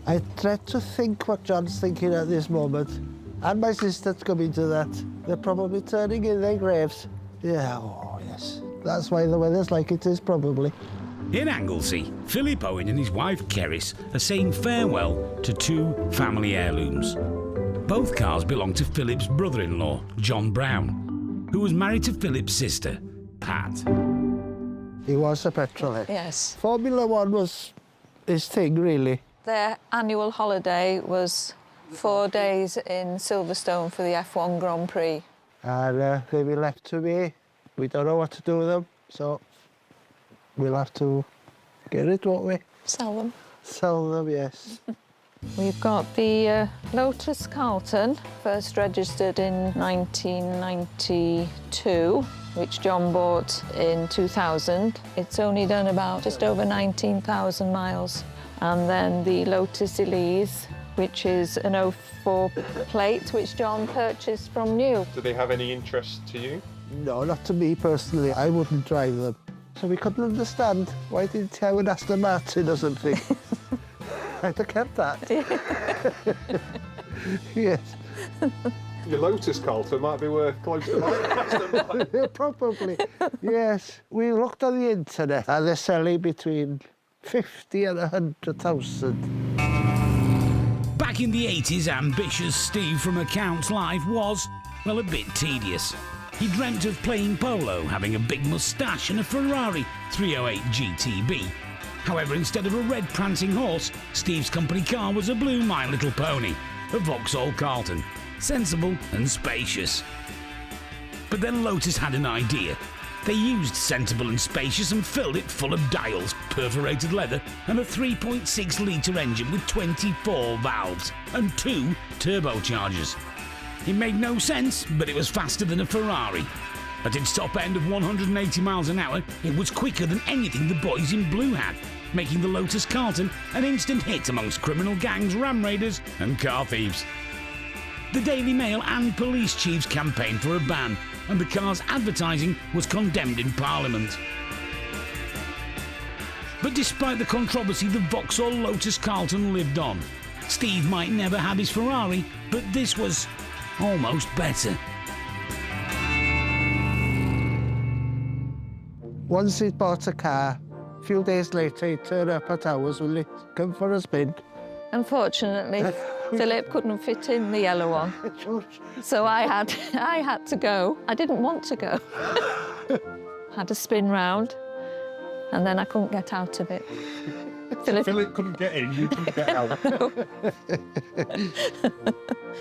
I try to think what John's thinking at this moment. And my sister's coming to that. They're probably turning in their graves. Yeah, oh yes. That's why the weather's like it is, probably. In Anglesey, Philip Owen and his wife Keris are saying farewell to two family heirlooms. Both cars belong to Philip's brother-in-law, John Brown, who was married to Philip's sister, Pat. He was a petrolhead. Yes. Formula One was his thing, really. Their annual holiday was 4 days in Silverstone for the F1 Grand Prix. And they were left to me. We don't know what to do with them, so we'll have to get it, won't we? Sell them. Sell them, yes. We've got the Lotus Carlton, first registered in 1992, which John bought in 2000. It's only done about just over 19,000 miles. And then the Lotus Elise, which is an 04 plate, which John purchased from new. Do they have any interest to you? No, not to me personally. I wouldn't drive them. So we couldn't understand why didn't I would Aston Martin or something. I'd have kept that. Yes. Your Lotus Carlton might be worth close to mine. Probably, yes. We looked on the internet and they're selling between 50 and 100,000. Back in the 80s, ambitious Steve from Accounts Life was, well, a bit tedious. He dreamt of playing polo, having a big moustache and a Ferrari 308 GTB. However, instead of a red prancing horse, Steve's company car was a blue My Little Pony, a Vauxhall Carlton, sensible and spacious. But then Lotus had an idea. They used sensible and spacious and filled it full of dials, perforated leather, and a 3.6-litre engine with 24 valves and 2 turbochargers. It made no sense, but it was faster than a Ferrari. At its top end of 180 miles an hour, it was quicker than anything the boys in blue had, making the Lotus Carlton an instant hit amongst criminal gangs, ram raiders and car thieves. The Daily Mail and police chiefs campaigned for a ban, and the car's advertising was condemned in Parliament. But despite the controversy, the Vauxhall Lotus Carlton lived on. Steve might never have his Ferrari, but this was almost better. Once he'd bought a car, a few days later he'd turn up at ours, will he? Come for a spin. Unfortunately, Philip couldn't fit in the yellow one. So I had to go. I didn't want to go. Had a spin round, and then I couldn't get out of it. Philip couldn't get in, you couldn't get out. No.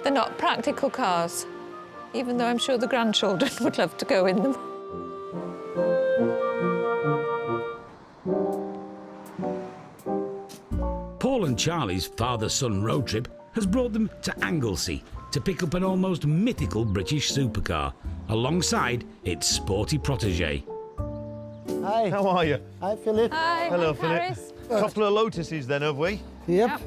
They're not practical cars, even though I'm sure the grandchildren would love to go in them. Paul and Charlie's father-son road trip has brought them to Anglesey to pick up an almost mythical British supercar alongside its sporty protégé. Hi. How are you? Hi, Philip. Hi, Hello, I'm Philip. Paris. A couple of Lotuses then, have we? Yep.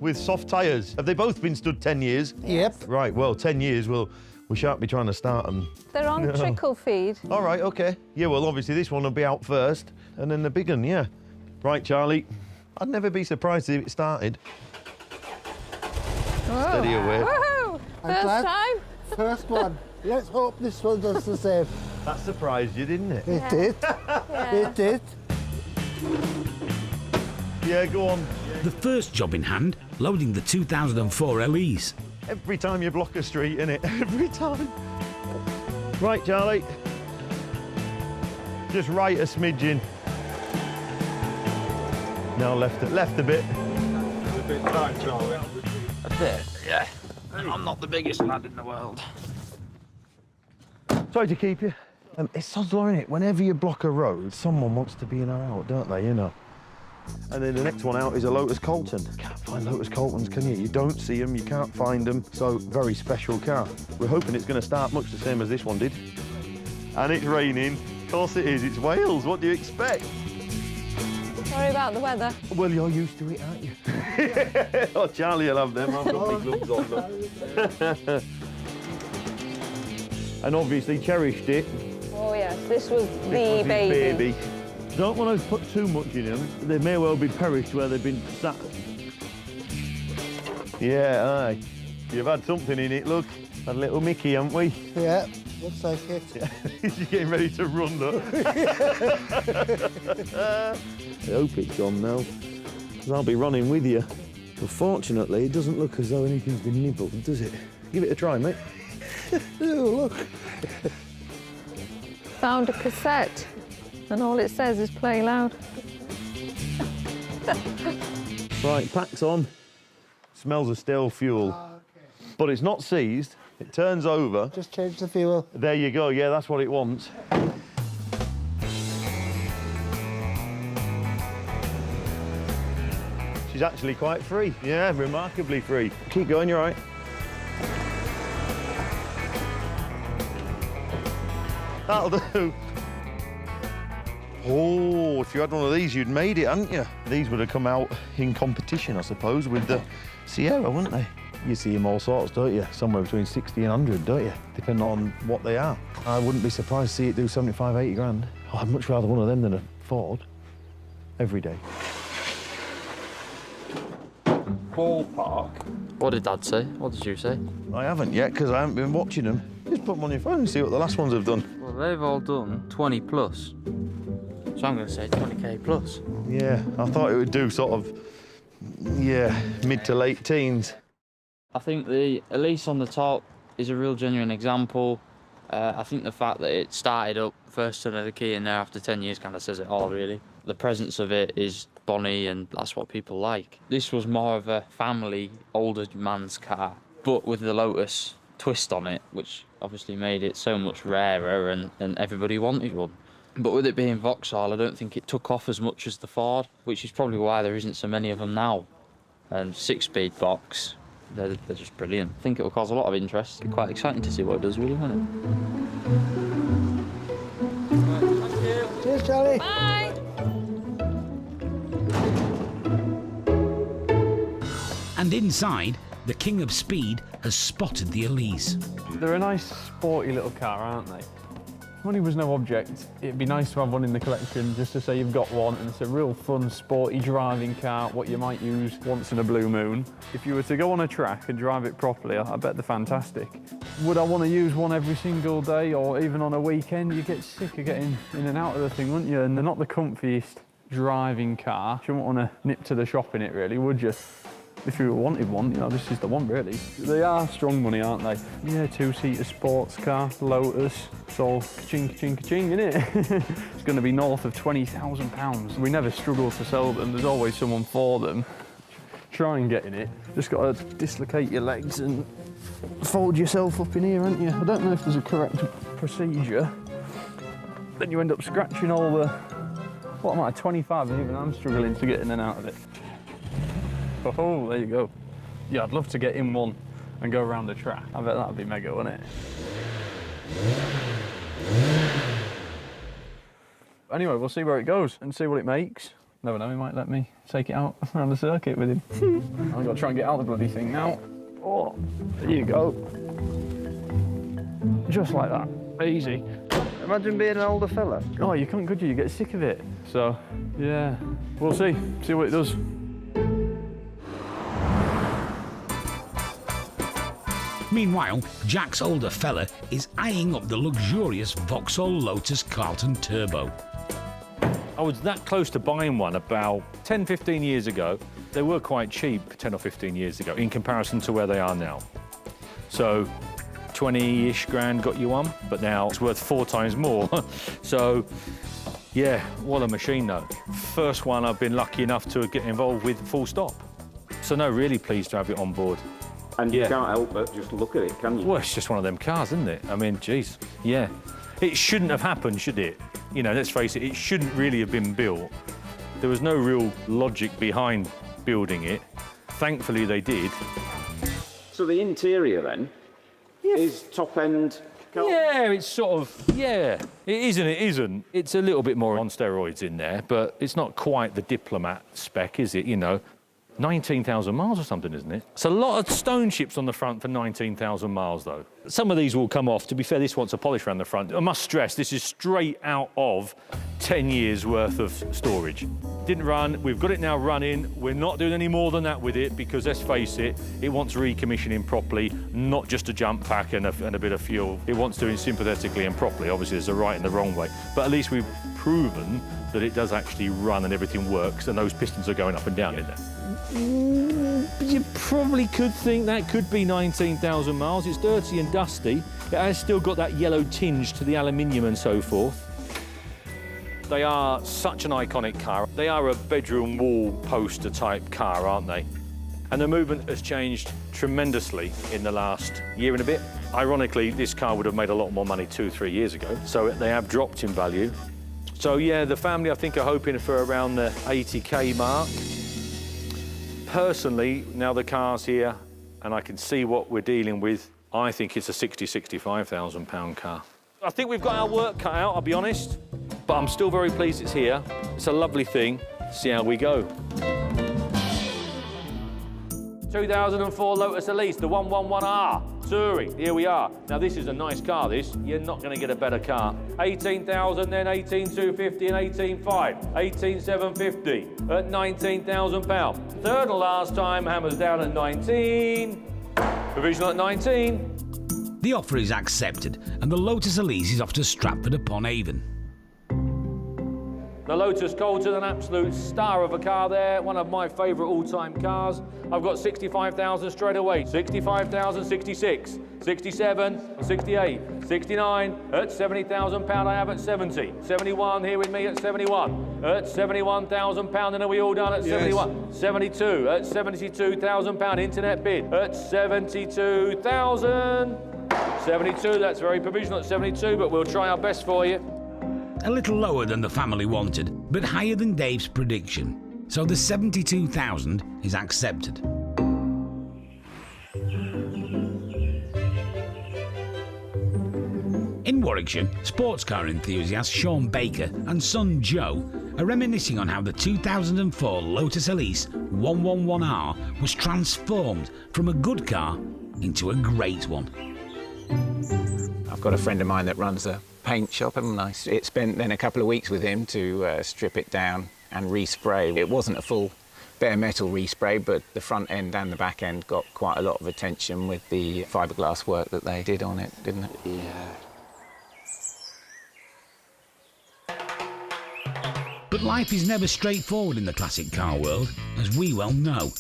With soft tyres. Have they both been stood 10 years? Yep. Right, well, 10 years, we shan't be trying to start them. They're on trickle feed. All right, OK. Yeah, well, obviously this one will be out first, and then the big one, yeah. Right, Charlie. I'd never be surprised if it started. Whoa. Steady away. Woohoo! First time? First one. Let's hope this one does the same. That surprised you, didn't it? It did. It did. Yeah, go on. The first job in hand, loading the 2004 Elise. Every time you block a street, innit? Every time. Right, Charlie. Just right a smidgen. Now left a bit. It's a bit tight, Charlie. That's it, yeah. I'm not the biggest lad in the world. Sorry to keep you. It's sod's law, innit? Whenever you block a road, someone wants to be in or out, don't they, you know? And then the next one out is a Lotus Carlton. Can't find Lotus Carltons, can you? You don't see them, you can't find them, so very special car. We're hoping it's going to start much the same as this one did. And it's raining. Of course it is, it's Wales, what do you expect? Sorry about the weather. Well, you're used to it, aren't you? Oh, Charlie will have them, I've got big gloves on them. And obviously cherished it. Oh, yes, this was This the was his baby. Don't want to put too much in them. They may well be perished where they've been sat Yeah, aye. You've had something in it, look. Had a little Mickey, haven't we? Yeah, looks like it. You're getting ready to run, though. I hope it's gone now, because I'll be running with you. But fortunately, it doesn't look as though anything's been nibbled, does it? Give it a try, mate. Oh, look. Found a cassette, and all it says is play loud. Right, pack's on. Smells of stale fuel. Oh, okay. But it's not seized. It turns over. Just change the fuel. There you go. Yeah, that's what it wants. She's actually quite free. Yeah, remarkably free. Keep going, you're right. That'll do. Oh, if you had one of these, you'd made it, hadn't you? These would have come out in competition, I suppose, with the Sierra, wouldn't they? You see them all sorts, don't you? Somewhere between 60 and 100, don't you? Depending on what they are. I wouldn't be surprised to see it do 75, 80 grand. Oh, I'd much rather one of them than a Ford. Every day. Ballpark. What did Dad say? What did you say? I haven't yet, because I haven't been watching them. Just put them on your phone and see what the last ones have done. Well, they've all done 20 plus. So I'm going to say 20k plus. Yeah, I thought it would do sort of, yeah, mid to late teens. I think the Elise on the top is a real genuine example. I think the fact that it started up first turn of the key in there after 10 years kind of says it all, really. The presence of it is bonny, and that's what people like. This was more of a family, older man's car, but with the Lotus twist on it, which obviously made it so much rarer, and everybody wanted one. But with it being Vauxhall, I don't think it took off as much as the Ford, which is probably why there isn't so many of them now. And 6-speed box, they're just brilliant. I think it will cause a lot of interest. It'll be quite exciting to see what it does, really, won't it? Thank you. Cheers, Charlie. Bye. And inside, the king of speed has spotted the Elise. They're a nice, sporty little car, aren't they? If money was no object, it'd be nice to have one in the collection just to say you've got one, and it's a real fun, sporty driving car, what you might use once in a blue moon. If you were to go on a track and drive it properly, I bet they're fantastic. Would I want to use one every single day or even on a weekend? You get sick of getting in and out of the thing, wouldn't you? And they're not the comfiest driving car. You wouldn't want to nip to the shop in it, really, would you? If you wanted one, you know, this is the one, really. They are strong money, aren't they? Yeah, 2-seater sports car, Lotus. It's all ka-ching, ka-ching, ka-ching, innit? It's going to be north of £20,000. We never struggle to sell them. There's always someone for them. Try and get in it. Just got to dislocate your legs and fold yourself up in here, haven't you? I don't know if there's a correct procedure. Then you end up scratching all the... What am I, 25, and even I'm struggling to get in and out of it. Oh, there you go. Yeah, I'd love to get in one and go around the track. I bet that'd be mega, wouldn't it? Anyway, we'll see where it goes and see what it makes. Never know, he might let me take it out around the circuit with him. I've got to try and get out the bloody thing now. Oh, there you go. Just like that. Easy. Imagine being an older fella. Oh, you can't, could you? You get sick of it. So, yeah, we'll see. See what it does. Meanwhile, Jack's older fella is eyeing up the luxurious Vauxhall Lotus Carlton Turbo. I was that close to buying one about 10, 15 years ago. They were quite cheap 10 or 15 years ago in comparison to where they are now. So 20-ish grand got you one, but now it's worth 4 times more. So, yeah, what a machine though. First one I've been lucky enough to get involved with, full stop. So no, really pleased to have it on board. And you can't help but just look at it, can you? Well, it's just one of them cars, isn't it? I mean, geez, yeah. It shouldn't have happened, should it? You know, let's face it, it shouldn't really have been built. There was no real logic behind building it. Thankfully, they did. So the interior, then, is top-end Carlton? Yeah, it's sort of, yeah. It is and it isn't. It's a little bit more on steroids in there, but it's not quite the Diplomat spec, is it, you know? 19,000 miles or something, isn't it? It's a lot of stone chips on the front for 19,000 miles, though. Some of these will come off. To be fair, this wants a polish around the front. I must stress, this is straight out of 10 years' worth of storage. Didn't run. We've got it now running. We're not doing any more than that with it because, let's face it, it wants recommissioning properly, not just a jump pack and a bit of fuel. It wants doing sympathetically and properly. Obviously, there's a right and the wrong way. But at least we've proven that it does actually run and everything works and those pistons are going up and down in there. You probably could think that could be 19,000 miles. It's dirty and dusty. It has still got that yellow tinge to the aluminium and so forth. They are such an iconic car. They are a bedroom wall poster type car, aren't they? And the movement has changed tremendously in the last year and a bit. Ironically, this car would have made a lot more money 2-3 years ago, so they have dropped in value. So yeah, the family I think are hoping for around the 80k mark. Personally, now the car's here and I can see what we're dealing with, I think it's a 65,000 pound car. I think we've got our work cut out, I'll be honest, but I'm still very pleased it's here. It's a lovely thing. See how we go. 2004 Lotus Elise, the 111R Touring. Here we are. Now this is a nice car, this. You're not going to get a better car. 18,000, then 18,250 and 18,500. 18,750 at 19,000 pounds. Third and last time, hammers down at 19. Provisional at 19. The offer is accepted and the Lotus Elise is off to Stratford-upon-Avon. The Lotus Carlton, an absolute star of a car there, one of my favourite all-time cars. I've got 65,000 straight away. 65,000, 66, 67, 68, 69, at 70,000 pound I have at 70. 71 here with me at 71. At 71,000 pound, and are we all done at 71? Yes. 72, at 72,000 pound internet bid. At 72,000. 72, that's very provisional at 72, but we'll try our best for you. A little lower than the family wanted, but higher than Dave's prediction. So the 72,000 is accepted. In Warwickshire, sports car enthusiast Sean Baker and son Joe are reminiscing on how the 2004 Lotus Elise 111R was transformed from a good car into a great one. I've got a friend of mine that runs a paint shop, and I spent then a couple of weeks with him to strip it down and respray. It wasn't a full bare metal respray, but the front end and the back end got quite a lot of attention with the fiberglass work that they did on it, didn't it? Yeah. But life is never straightforward in the classic car world, as we well know.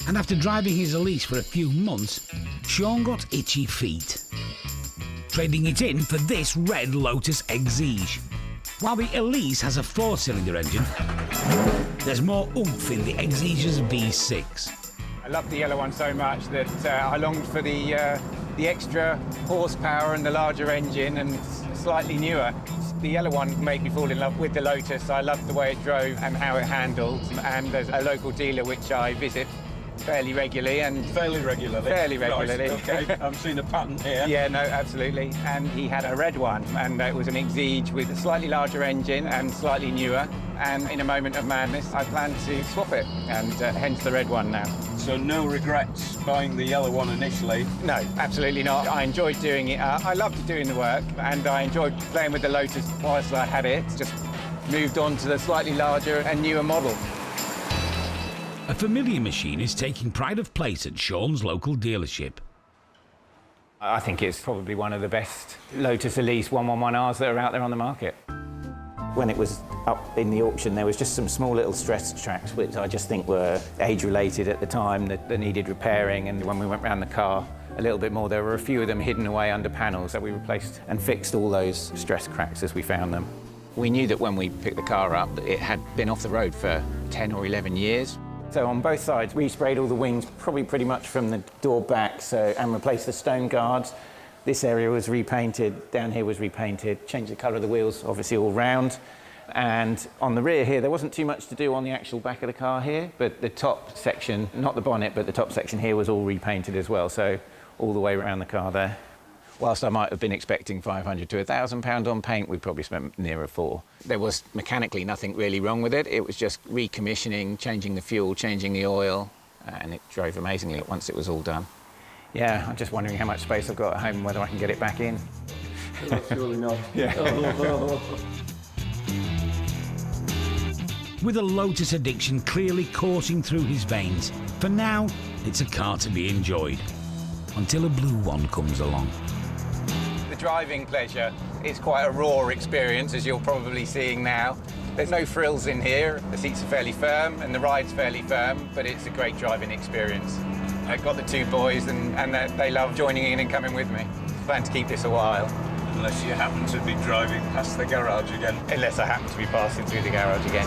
And after driving his Elise for a few months, Sean got itchy feet, trading it in for this red Lotus Exige. While the Elise has a 4-cylinder engine, there's more oomph in the Exige's V6. I love the yellow one so much that I longed for the extra horsepower and the larger engine and slightly newer. The yellow one made me fall in love with the Lotus. I loved the way it drove and how it handled. And there's a local dealer which I visit fairly regularly. Fairly regularly? Fairly regularly. Right, OK, I'm seeing a pattern here. Yeah, no, absolutely. And he had a red one, and it was an Exige with a slightly larger engine and slightly newer. And in a moment of madness, I plan to swap it, and hence the red one now. So no regrets buying the yellow one initially? No, absolutely not. I enjoyed doing it. I loved doing the work, and I enjoyed playing with the Lotus whilst I had it. Just moved on to the slightly larger and newer model. A familiar machine is taking pride of place at Sean's local dealership. I think it's probably one of the best Lotus Elise 111Rs that are out there on the market. When it was up in the auction, there was just some small little stress tracks, which I just think were age-related at the time, that needed repairing. And when we went round the car a little bit more, there were a few of them hidden away under panels, so we replaced and fixed all those stress cracks as we found them. We knew that when we picked the car up, that it had been off the road for 10 or 11 years. So on both sides, we sprayed all the wings, probably pretty much from the door back, and replaced the stone guards. This area was repainted, down here was repainted, changed the colour of the wheels, obviously all round. And on the rear here, there wasn't too much to do on the actual back of the car here, but the top section, not the bonnet, but the top section here was all repainted as well, so all the way around the car there. Whilst I might have been expecting £500 to £1,000 on paint, we probably spent nearer £4. There was mechanically nothing really wrong with it. It was just recommissioning, changing the fuel, changing the oil, and it drove amazingly once it was all done. Yeah, I'm just wondering how much space I've got at home and whether I can get it back in. Surely not. Yeah. With a Lotus addiction clearly coursing through his veins, for now, it's a car to be enjoyed. Until a blue one comes along. The driving pleasure is quite a raw experience, as you're probably seeing now. There's no frills in here. The seats are fairly firm and the ride's fairly firm, but it's a great driving experience. I've got the two boys and they love joining in and coming with me. Plan to keep this a while. Unless you happen to be driving past the garage again. Unless I happen to be passing through the garage again.